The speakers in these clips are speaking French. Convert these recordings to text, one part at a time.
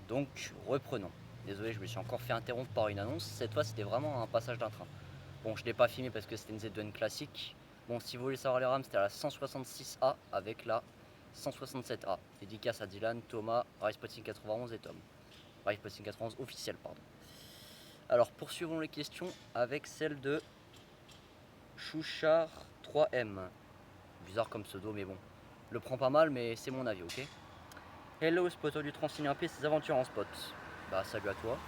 Donc reprenons. Désolé, je me suis encore fait interrompre par une annonce. Cette fois, c'était vraiment un passage d'un train. Bon, je ne l'ai pas filmé parce que c'était une Z2N classique. Bon, si vous voulez savoir les rames, c'était à la 166A avec la 167A. Dédicace à Dylan, Thomas, Spotting 91 et Tom. Spotting 91 officiel, pardon. Alors, poursuivons les questions avec celle de Chouchard 3M. Bizarre comme pseudo, mais bon. Le prends pas mal, mais c'est mon avis, ok? Hello, spotter du Transilien P, ses aventures en spot. Bah, salut à toi.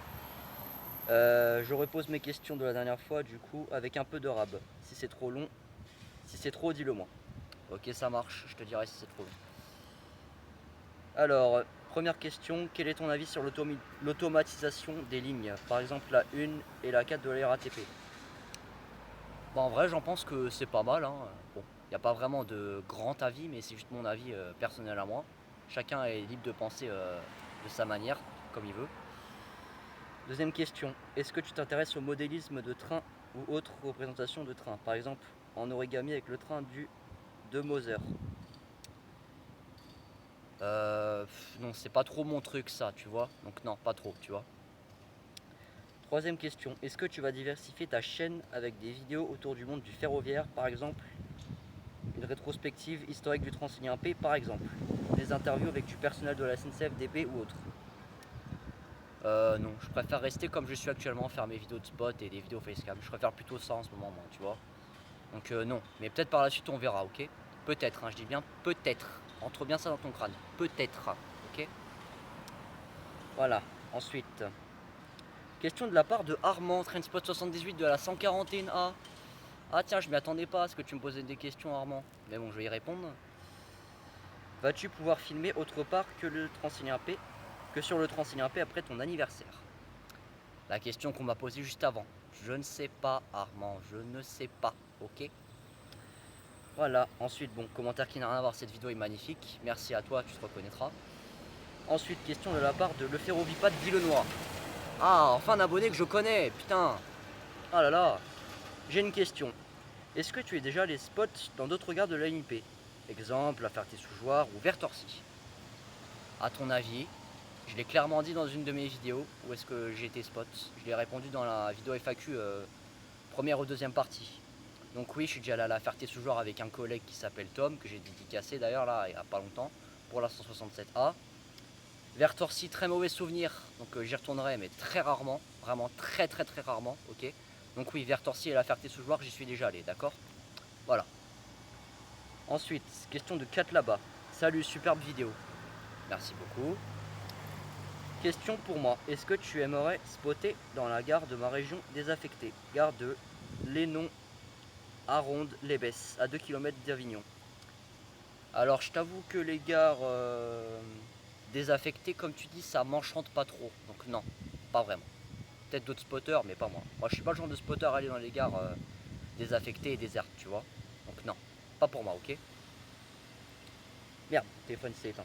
Je repose mes questions de la dernière fois, du coup, avec un peu de rab. Si c'est trop long, si c'est trop, dis-le moi. Ok, ça marche, je te dirai si c'est trop long. Alors, première question, quel est ton avis sur l'automatisation des lignes? Par exemple, la 1 et la 4 de la RATP. Bon, en vrai, j'en pense que c'est pas mal, hein. Bon, il n'y a pas vraiment de grand avis, mais c'est juste mon avis personnel à moi. Chacun est libre de penser de sa manière, comme il veut. Deuxième question, est-ce que tu t'intéresses au modélisme de train ou autres représentations de train? Par exemple, en origami avec le train de Moser. Non, c'est pas trop mon truc ça, tu vois. Donc non, pas trop, tu vois. Troisième question, est-ce que tu vas diversifier ta chaîne avec des vidéos autour du monde du ferroviaire, par exemple une rétrospective historique du Transilien P, par exemple des interviews avec du personnel de la SNCF, DP ou autre? Non, je préfère rester comme je suis actuellement, faire mes vidéos de spot et des vidéos facecam. Je préfère plutôt ça en ce moment, moi, tu vois. Donc non, mais peut-être par la suite on verra, ok? Peut-être, hein, je dis bien peut-être. Entre bien ça dans ton crâne. Peut-être, ok? Voilà, ensuite. Question de la part de Armand, Trainspot 78 de la 141A. Ah tiens, je m'y attendais pas à ce que tu me posais des questions, Armand. Mais bon, je vais y répondre. Vas-tu pouvoir filmer autre part que sur le Transilien P après ton anniversaire? La question qu'on m'a posée juste avant. Je ne sais pas, Armand, je ne sais pas, ok? Voilà, ensuite, bon, commentaire qui n'a rien à voir, cette vidéo est magnifique. Merci à toi, tu te reconnaîtras. Ensuite, question de la part de Le Ferrovipat de Villenois. Ah, enfin un abonné que je connais, putain. Ah là là, j'ai une question. Est-ce que tu es déjà allé spot dans d'autres gares de la LNP? Exemple, La Ferté-sous-Jouarre ou Vertorcy. À ton avis, je l'ai clairement dit dans une de mes vidéos, où est-ce que j'ai été spot. Je l'ai répondu dans la vidéo FAQ première ou deuxième partie. Donc oui, je suis déjà allé à La Ferté-sous-Jouarre avec un collègue qui s'appelle Tom, que j'ai dédicacé d'ailleurs là, il n'y a pas longtemps, pour la 167A. Vers Torcy, très mauvais souvenir, donc j'y retournerai, mais très rarement, vraiment très très très rarement, ok. Donc oui, vers Torcy et La Ferté-sous-Jouarre, j'y suis déjà allé, d'accord. Voilà. Ensuite, question de 4 là-bas. Salut, superbe vidéo. Merci beaucoup. Question pour moi, est-ce que tu aimerais spotter dans la gare de ma région désaffectée? Gare de Lénon, Aronde, Lébès, à 2 km d'Avignon. Alors je t'avoue que les gares désaffectées, comme tu dis, ça m'enchante pas trop. Donc non, pas vraiment. Peut-être d'autres spotters, mais pas moi. Moi je suis pas le genre de spotter à aller dans les gares désaffectées et désertes, tu vois. Donc non, pas pour moi, ok. Merde, le téléphone s'est éteint.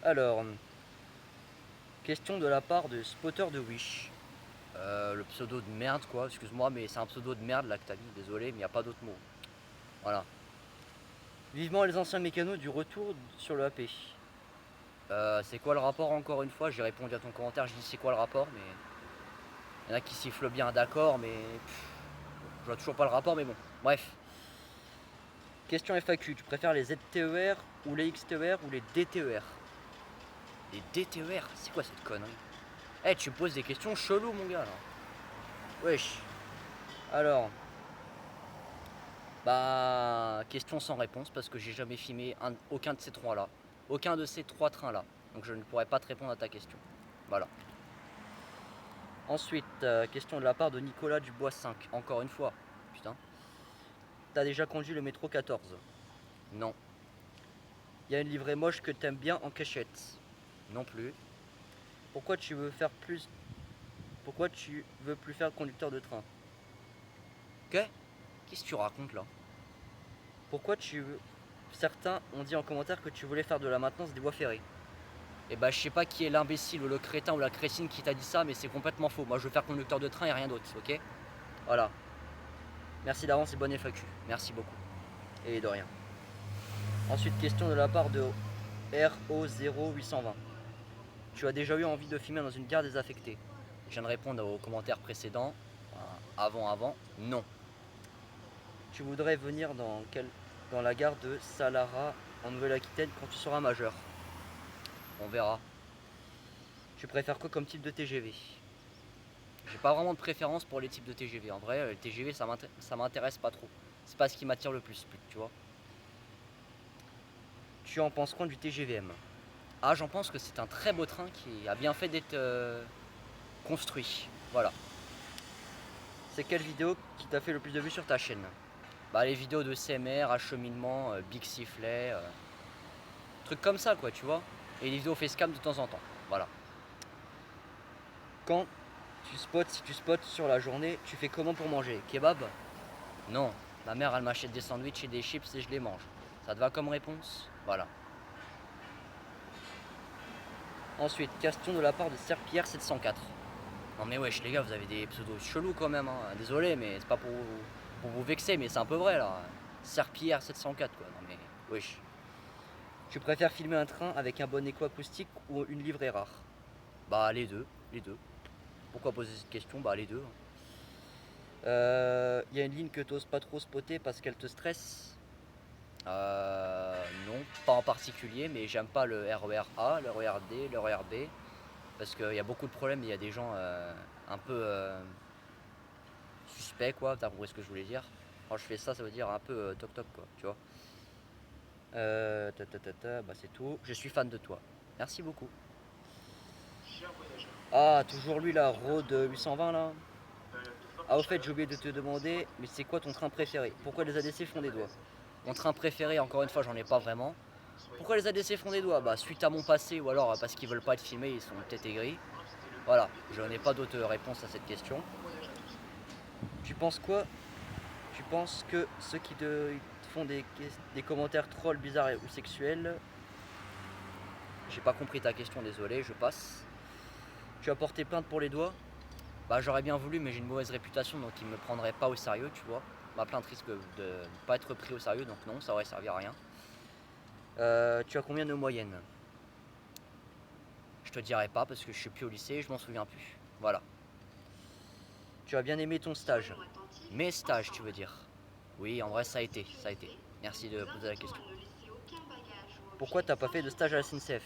Alors, question de la part de spotter de Wish. Le pseudo de merde quoi, excuse-moi, mais c'est un pseudo de merde là que t'as mis, désolé, mais il n'y a pas d'autre mot. Voilà. Vivement les anciens mécanos du retour sur le AP. C'est quoi le rapport encore une fois? J'ai répondu à ton commentaire, je dis c'est quoi le rapport, mais il y en a qui sifflent bien, d'accord, mais je vois toujours pas le rapport, mais bon, bref. Question FAQ, tu préfères les ZTER ou les XTER ou les DTER? Les DTER, c'est quoi cette connerie? Eh, tu me poses des questions cheloues, mon gars, là. Wesh. Alors, bah, question sans réponse parce que j'ai jamais filmé aucun de ces trois là. Aucun de ces trois trains là. Donc je ne pourrais pas te répondre à ta question. Voilà. Ensuite, question de la part de Nicolas Dubois 5. Encore une fois. Putain. T'as déjà conduit le métro 14? Non. Il y a une livrée moche que t'aimes bien en cachette? Non plus. Pourquoi tu veux faire plus. Pourquoi tu veux plus faire conducteur de train? Qu'est-ce que tu racontes là? Pourquoi tu veux. Certains ont dit en commentaire que tu voulais faire de la maintenance des voies ferrées. Et bah je sais pas qui est l'imbécile ou le crétin ou la crétine qui t'a dit ça, mais c'est complètement faux. Moi je veux faire conducteur de train et rien d'autre, ok? Voilà. Merci d'avance et bonne FAQ. Merci beaucoup. Et de rien. Ensuite, question de la part de RO0820. Tu as déjà eu envie de filmer dans une gare désaffectée? Je viens de répondre aux commentaires précédents. Avant, non. Tu voudrais venir dans la gare de Salara en Nouvelle-Aquitaine quand tu seras majeur? On verra. Tu préfères quoi comme type de TGV? J'ai pas vraiment de préférence pour les types de TGV. En vrai, le TGV, ça m'intéresse pas trop. C'est pas ce qui m'attire le plus, tu vois. Tu en penses quoi du TGVM? Ah, j'en pense que c'est un très beau train qui a bien fait d'être construit. Voilà. C'est quelle vidéo qui t'a fait le plus de vues sur ta chaîne? Bah, les vidéos de CMR, acheminement, Big Sifflet, trucs comme ça, quoi, tu vois. Et les vidéos facecam de temps en temps. Voilà. Quand si tu spots sur la journée, tu fais comment pour manger? Kebab? Non. Ma mère, elle m'achète des sandwichs et des chips et je les mange. Ça te va comme réponse? Voilà. Ensuite, question de la part de Serpillère 704. Non mais wesh les gars, vous avez des pseudos chelous quand même, hein. Désolé, mais c'est pas pour vous vexer, mais c'est un peu vrai là. Serpillère 704 quoi, non mais wesh. Tu préfères filmer un train avec un bon écho acoustique ou une livrée rare? Bah les deux, les deux. Pourquoi poser cette question? Bah les deux. Y a une ligne que t'oses pas trop spotter parce qu'elle te stresse? Non, pas en particulier, mais j'aime pas le RER A, le RER D, le RER B. Parce qu'il y a beaucoup de problèmes, il y a des gens un peu suspects, quoi. T'as compris ce que je voulais dire? Quand je fais ça, ça veut dire un peu toc toc, quoi, tu vois. Bah c'est tout. Je suis fan de toi. Merci beaucoup. Ah, toujours lui, la Road 820 là. Ah, au fait, j'ai oublié de te demander, mais c'est quoi ton train préféré? Pourquoi les ADC font des doigts? Mon train préféré, encore une fois, j'en ai pas vraiment. Pourquoi les ADC font des doigts? Bah, suite à mon passé, ou alors parce qu'ils veulent pas être filmés, ils sont peut-être aigris. Voilà, je n'ai pas d'autre réponse à cette question. Tu penses quoi? Tu penses que ceux qui te font des commentaires trolls, bizarres ou sexuels? J'ai pas compris ta question, désolé, je passe. Tu as porté plainte pour les doigts? Bah j'aurais bien voulu, mais j'ai une mauvaise réputation, donc ils me prendraient pas au sérieux, tu vois. Ma plainte risque de ne pas être pris au sérieux, donc non, ça aurait servi à rien. Tu as combien de moyenne? Je te dirai pas parce que je suis plus au lycée et je m'en souviens plus. Voilà. Tu as bien aimé ton stage? Mes stages, tu veux dire? Oui, en vrai, ça a été, ça a été. Merci de poser la question. Pourquoi t'as pas fait de stage à la SNCF?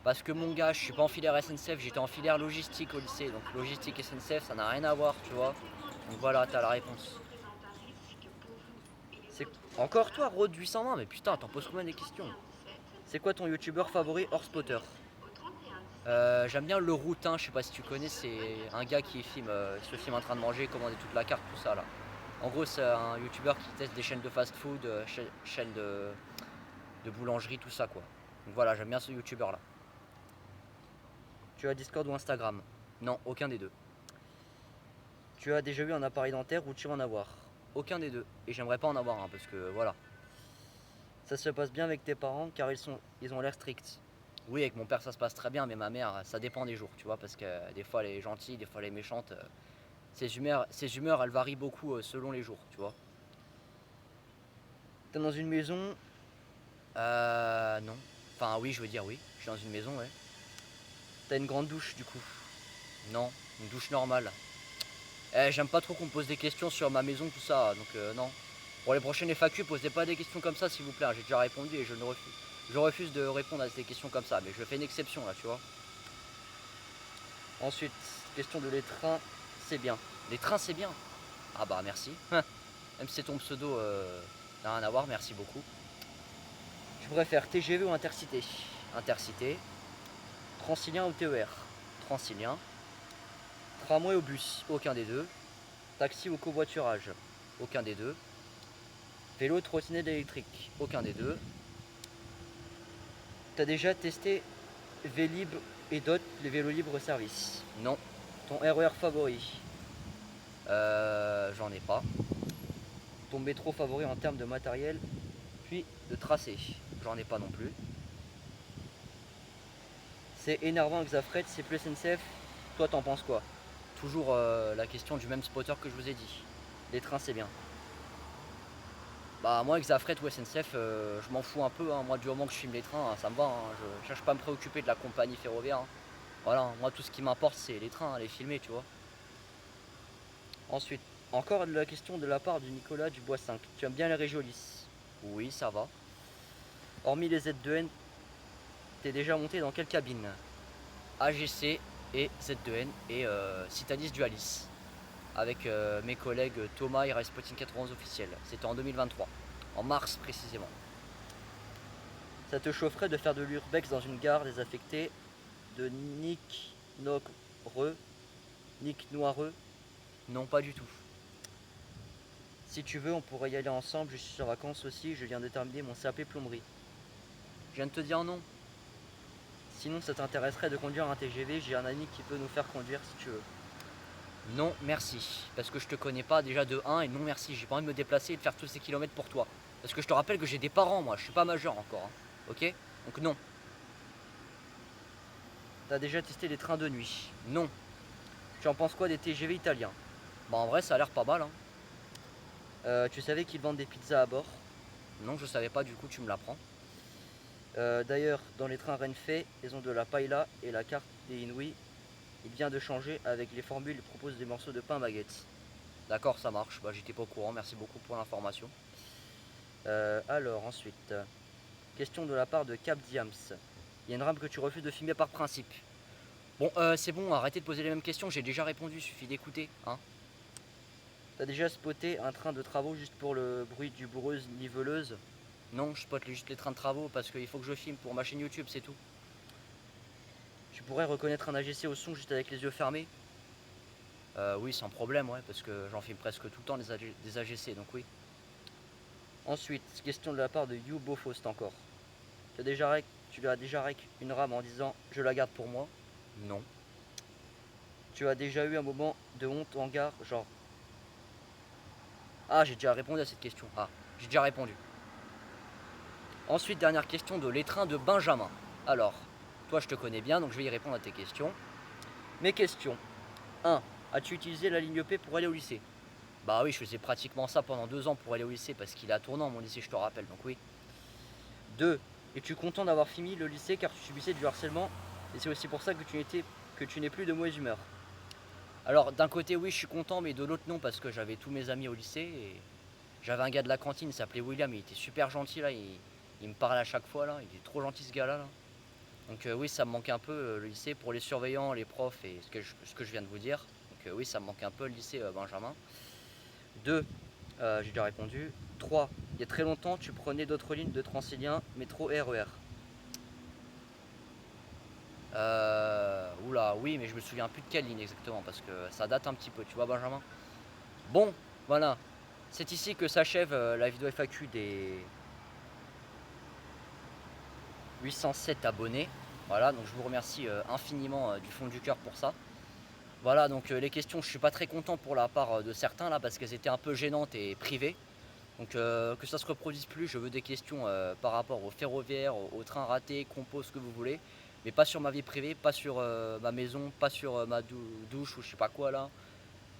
Parce que mon gars, je suis pas en filière SNCF, j'étais en filière logistique au lycée. Donc logistique et SNCF, ça n'a rien à voir, tu vois. Donc voilà, t'as la réponse. C'est encore toi, Road 820? Mais putain, t'en poses combien des questions? C'est quoi ton youtubeur favori hors spotter? J'aime bien Le Routin, je sais pas si tu connais, c'est un gars qui se filme en train de manger, commander toute la carte, tout ça là. En gros, c'est un youtubeur qui teste des chaînes de fast-food, chaînes de boulangerie, tout ça quoi. Donc voilà, j'aime bien ce youtubeur là. Tu as Discord ou Instagram? Non, aucun des deux. Tu as déjà eu un appareil dentaire ou tu vas en avoir? Aucun des deux. Et j'aimerais pas en avoir un parce que voilà. Ça se passe bien avec tes parents car ils ont l'air stricts. Oui, avec mon père ça se passe très bien, mais ma mère, ça dépend des jours, tu vois, parce que des fois elle est gentille, des fois elle est méchante. Ses humeurs, elles varient beaucoup selon les jours, tu vois. T'es dans une maison? Non. Enfin, oui, je veux dire oui. Je suis dans une maison, ouais. T'as une grande douche, du coup? Non, une douche normale. J'aime pas trop qu'on me pose des questions sur ma maison, tout ça, donc non. Pour les prochaines FAQ, posez pas des questions comme ça, s'il vous plaît. J'ai déjà répondu et je refuse de répondre à des questions comme ça, mais je fais une exception là, tu vois. Ensuite, question de les trains, c'est bien. Les trains, c'est bien. Ah bah merci. Même si c'est ton pseudo, n'a rien à voir, merci beaucoup. Tu préfères TGV ou Intercité? Intercité. Transilien ou TER? Transilien. Tramway ou bus? Aucun des deux. Taxi ou covoiturage? Aucun des deux. Vélo, trottinette électrique? Aucun des deux. T'as déjà testé Vélib et d'autres, les vélos libres service? Non. Ton RER favori? J'en ai pas. Ton métro favori en termes de matériel, puis de tracé? J'en ai pas non plus. C'est énervant Xafret, c'est plus SNCF. Toi t'en penses quoi? Toujours la question du même spotter que je vous ai dit. Les trains c'est bien. Bah moi Exafret ou SNCF, je m'en fous un peu, hein. Moi du moment que je filme les trains, hein, ça me va, hein. Je cherche pas à me préoccuper de la compagnie ferroviaire, hein. Voilà, hein. Moi tout ce qui m'importe c'est les trains, hein, les filmer, tu vois. Ensuite, encore de la question de la part du Nicolas Dubois 5. Tu aimes bien les Régiolis? Oui, ça va. Hormis les Z2N, t'es déjà monté dans quelle cabine? AGC et Z2N et Citalis Dualis. Avec mes collègues Thomas et Spotting 91 officiel. C'était en 2023, en mars précisément. Ça te chaufferait de faire de l'urbex dans une gare désaffectée de Nick Noireux? Non, pas du tout. Si tu veux, on pourrait y aller ensemble. Je suis sur vacances aussi. Je viens de terminer mon CAP plomberie. Je viens de te dire non. Sinon, ça t'intéresserait de conduire un TGV? J'ai un ami qui peut nous faire conduire si tu veux. Non, merci. Parce que je te connais pas déjà de 1 et non merci. J'ai pas envie de me déplacer et de faire tous ces kilomètres pour toi. Parce que je te rappelle que j'ai des parents, moi. Je suis pas majeur encore. Hein. Ok? Donc non. T'as déjà testé les trains de nuit? Non. Tu en penses quoi des TGV italiens? Bah en vrai, ça a l'air pas mal. Hein. Tu savais qu'ils vendent des pizzas à bord? Non, je savais pas. Du coup, tu me l'apprends. D'ailleurs, dans les trains Renfe, ils ont de la paella et la carte des Inouïs. Il vient de changer avec les formules. Il propose des morceaux de pain baguette. D'accord, ça marche. Bah, j'étais pas au courant. Merci beaucoup pour l'information. Alors, ensuite, question de la part de Cap Diams. Il y a une rame que tu refuses de filmer par principe. Bon, c'est bon, arrêtez de poser les mêmes questions. J'ai déjà répondu. Suffit d'écouter. Hein. T'as déjà spoté un train de travaux juste pour le bruit du boureuse niveleuse? Non, je spotte juste les trains de travaux parce qu'il faut que je filme pour ma chaîne YouTube, c'est tout. Tu pourrais reconnaître un AGC au son juste avec les yeux fermés? Oui, sans problème, ouais, parce que j'en filme presque tout le temps des AGC, donc oui. Ensuite, question de la part de You Beaufaust encore. Tu lui as déjà rec une rame en disant je la garde pour moi? Non. Tu as déjà eu un moment de honte en gare, genre. Ah, j'ai déjà répondu à cette question. Ah, j'ai déjà répondu. Ensuite, dernière question de l'étreint de Benjamin. Alors, toi je te connais bien, donc je vais y répondre à tes questions. Mes questions. 1. As-tu utilisé la ligne P pour aller au lycée? Bah oui, je faisais pratiquement ça pendant 2 ans pour aller au lycée, parce qu'il est à tournant mon lycée, je te rappelle, donc oui. 2. Es-tu content d'avoir fini le lycée car tu subissais du harcèlement et c'est aussi pour ça que tu n'es plus de mauvaise humeur? Alors d'un côté oui je suis content, mais de l'autre non, parce que j'avais tous mes amis au lycée et j'avais un gars de la cantine, il s'appelait William, il était super gentil là, il me parlait à chaque fois là, il est trop gentil ce gars là. Donc oui, ça me manquait un peu le lycée pour les surveillants, les profs et ce que je viens de vous dire. Donc oui, ça me manquait un peu le lycée Benjamin. 2. J'ai déjà répondu. 3. Il y a très longtemps, tu prenais d'autres lignes de Transilien, métro RER. Oula, oui, mais je me souviens plus de quelle ligne exactement parce que ça date un petit peu, tu vois, Benjamin. Bon, voilà. C'est ici que s'achève la vidéo FAQ des 807 abonnés. Voilà, donc je vous remercie infiniment du fond du cœur pour ça. Voilà, donc les questions, je suis pas très content pour la part de certains là parce qu'elles étaient un peu gênantes et privées. Donc que ça se reproduise plus, je veux des questions par rapport au ferroviaire, au train raté, compo, ce que vous voulez. Mais pas sur ma vie privée, pas sur ma maison, pas sur ma douche ou je sais pas quoi là.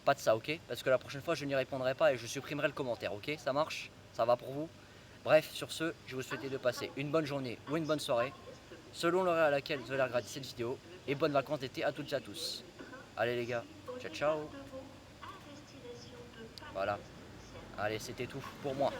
Pas de ça, ok? Parce que la prochaine fois je n'y répondrai pas et je supprimerai le commentaire, ok? Ça marche? Ça va pour vous? Bref, sur ce, je vous souhaite de passer une bonne journée ou une bonne soirée, selon l'heure à laquelle vous allez regarder cette vidéo. Et bonnes vacances d'été à toutes et à tous. Allez les gars, ciao ciao. Voilà. Allez, c'était tout pour moi.